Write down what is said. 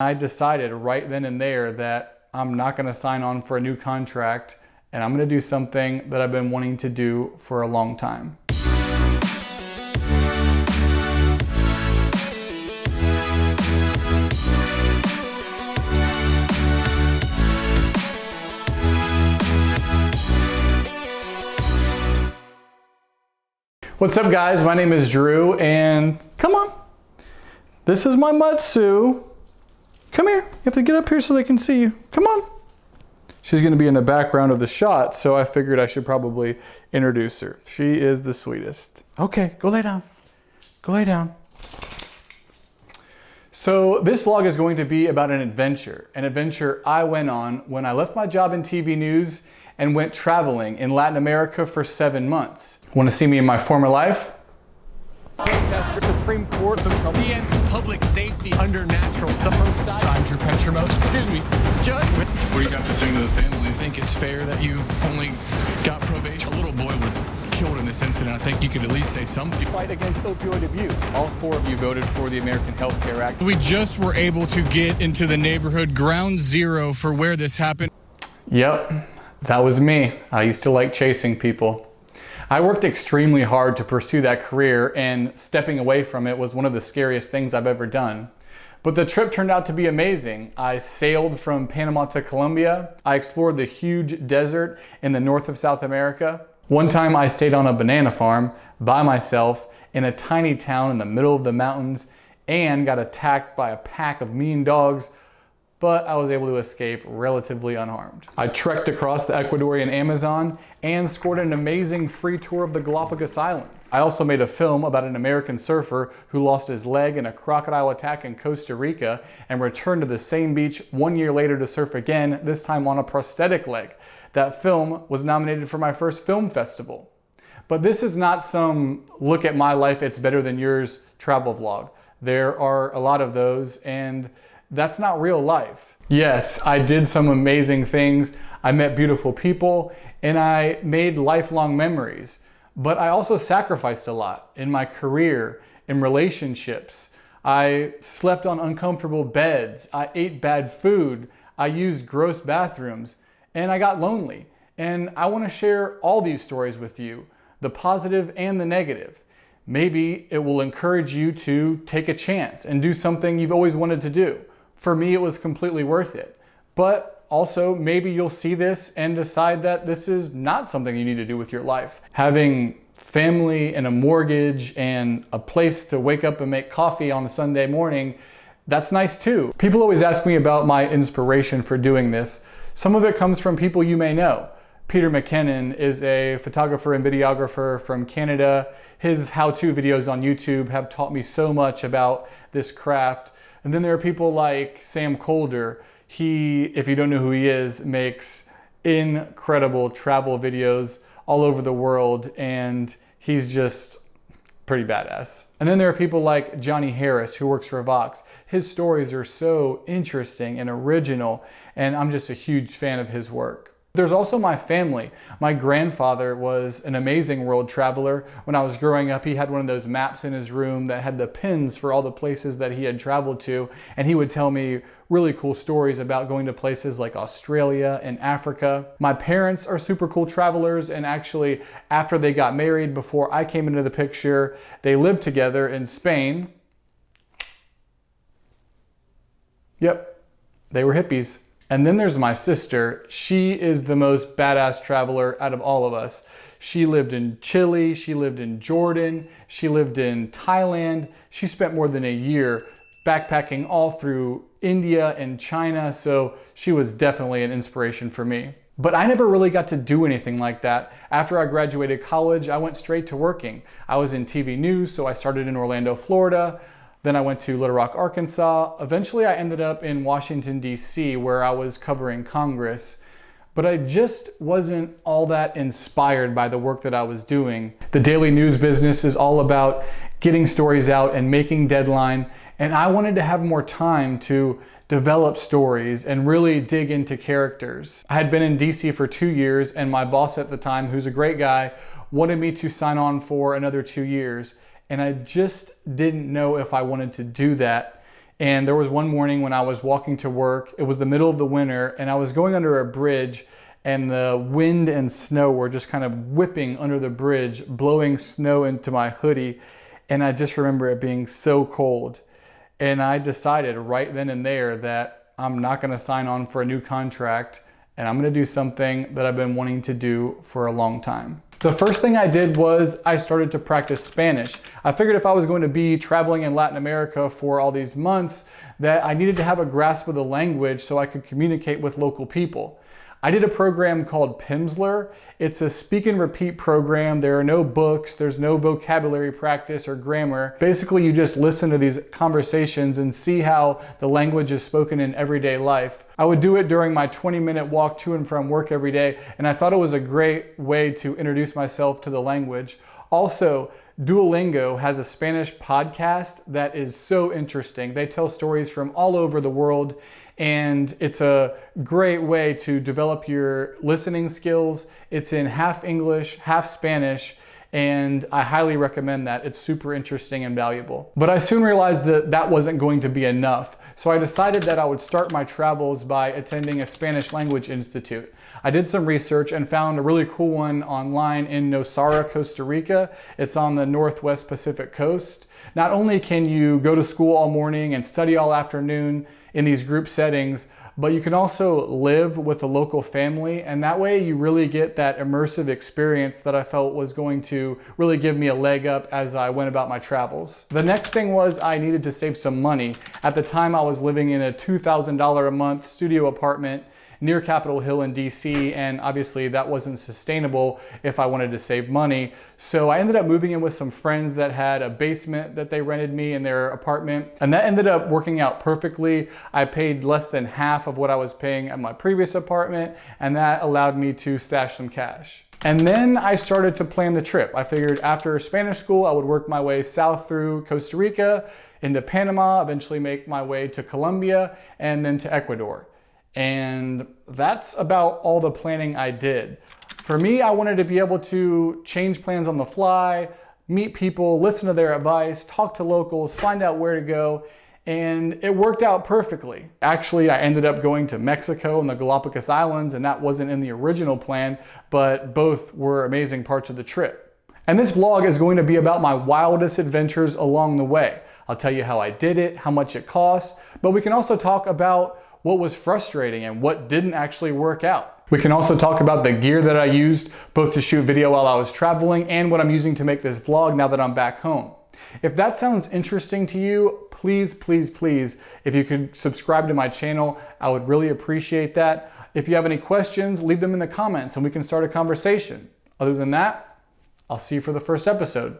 I decided right then and there that I'm not going to sign on for a new contract, and I'm going to do something that I've been wanting to do for a long time. What's up, guys? My name is Drew, and come on. This is my Mutsu. Come here. You have to get up here so they can see you. Come on. She's going to be in the background of the shot, so I figured I should probably introduce her. She is the sweetest. Okay, go lay down. Go lay down. So this vlog is going to be about an adventure I went on when I left my job in TV news and went traveling in Latin America for 7 months. Want to see me in my former life? Supreme Court of trouble against public safety under natural suicide. I'm Drew Petcher mode. Excuse me, Judge. What do you got to say to the family? I think it's fair that you only got probation. A little boy was killed in this incident. I think you could at least say something. Fight against opioid abuse. All 4 of you voted for the American Health Care Act. We just were able to get into the neighborhood ground zero for where this happened. Yep, that was me. I used to like chasing people. I worked extremely hard to pursue that career, and stepping away from it was one of the scariest things I've ever done. But the trip turned out to be amazing. I sailed from Panama to Colombia. I explored the huge desert in the north of South America. One time I stayed on a banana farm by myself in a tiny town in the middle of the mountains and got attacked by a pack of mean dogs, but I was able to escape relatively unharmed. I trekked across the Ecuadorian Amazon and scored an amazing free tour of the Galapagos Islands. I also made a film about an American surfer who lost his leg in a crocodile attack in Costa Rica and returned to the same beach 1 year later to surf again, this time on a prosthetic leg. That film was nominated for my first film festival. But this is not some look at my life, it's better than yours travel vlog. There are a lot of those, and that's not real life. Yes, I did some amazing things. I met beautiful people and I made lifelong memories, but I also sacrificed a lot in my career, in relationships. I slept on uncomfortable beds. I ate bad food. I used gross bathrooms, and I got lonely. And I want to share all these stories with you, the positive and the negative. Maybe it will encourage you to take a chance and do something you've always wanted to do. For me, it was completely worth it. But also, maybe you'll see this and decide that this is not something you need to do with your life. Having family and a mortgage and a place to wake up and make coffee on a Sunday morning, that's nice too. People always ask me about my inspiration for doing this. Some of it comes from people you may know. Peter McKinnon is a photographer and videographer from Canada. His how-to videos on YouTube have taught me so much about this craft. And then there are people like Sam Colder. He, if you don't know who he is, makes incredible travel videos all over the world, and he's just pretty badass. And then there are people like Johnny Harris, who works for Vox. His stories are so interesting and original, and I'm just a huge fan of his work. There's also my family. My grandfather was an amazing world traveler. When I was growing up, he had one of those maps in his room that had the pins for all the places that he had traveled to, and he would tell me really cool stories about going to places like Australia and Africa. My parents are super cool travelers, and actually, after they got married, before I came into the picture, they lived together in Spain. Yep, they were hippies. And then there's my sister. She is the most badass traveler out of all of us. She lived in Chile, she lived in Jordan, she lived in Thailand. She spent more than a year backpacking all through India and China, so she was definitely an inspiration for me. But I never really got to do anything like that. After I graduated college, I went straight to working. I was in TV news, so I started in Orlando, Florida. Then I went to Little Rock, Arkansas. Eventually I ended up in Washington, D.C., where I was covering Congress. But I just wasn't all that inspired by the work that I was doing. The daily news business is all about getting stories out and making deadline. And I wanted to have more time to develop stories and really dig into characters. I had been in DC for 2 years, and my boss at the time, who's a great guy, wanted me to sign on for another 2 years. And I just didn't know if I wanted to do that And there was one morning when I was walking to work. It was the middle of the winter, and I was going under a bridge, and the wind and snow were just kind of whipping under the bridge, blowing snow into my hoodie. And I just remember it being so cold. And I decided right then and there that I'm not going to sign on for a new contract, and I'm going to do something that I've been wanting to do for a long time. The first thing I did was I started to practice Spanish. I figured if I was going to be traveling in Latin America for all these months, that I needed to have a grasp of the language so I could communicate with local people. I did a program called Pimsleur. It's a speak and repeat program. There are no books, there's no vocabulary practice or grammar. Basically, you just listen to these conversations and see how the language is spoken in everyday life. I would do it during my 20-minute walk to and from work every day, and I thought it was a great way to introduce myself to the language. Also, Duolingo has a Spanish podcast that is so interesting. They tell stories from all over the world, and it's a great way to develop your listening skills. It's in half English, half Spanish, and I highly recommend that. It's super interesting and valuable. But I soon realized that that wasn't going to be enough, so I decided that I would start my travels by attending a Spanish language institute. I did some research and found a really cool one online in Nosara, Costa Rica. It's on the Northwest Pacific coast. Not only can you go to school all morning and study all afternoon in these group settings, but you can also live with a local family, and that way you really get that immersive experience that I felt was going to really give me a leg up as I went about my travels. The next thing was I needed to save some money. At the time, I was living in a $2,000 a month studio apartment near Capitol Hill in DC, and obviously that wasn't sustainable if I wanted to save money. So I ended up moving in with some friends that had a basement that they rented me in their apartment, and that ended up working out perfectly. I paid less than half of what I was paying at my previous apartment, and that allowed me to stash some cash. And then I started to plan the trip. I figured after Spanish school, I would work my way south through Costa Rica, into Panama, eventually make my way to Colombia, and then to Ecuador. And that's about all the planning I did. For me, I wanted to be able to change plans on the fly, meet people, listen to their advice, talk to locals, find out where to go, and it worked out perfectly. Actually, I ended up going to Mexico and the Galapagos Islands, and that wasn't in the original plan, but both were amazing parts of the trip. And this vlog is going to be about my wildest adventures along the way. I'll tell you how I did it, how much it cost, but we can also talk about what was frustrating and what didn't actually work out. We can also talk about the gear that I used both to shoot video while I was traveling and what I'm using to make this vlog now that I'm back home. If that sounds interesting to you, please, please, please, if you could subscribe to my channel, I would really appreciate that. If you have any questions, leave them in the comments and we can start a conversation. Other than that, I'll see you for the first episode.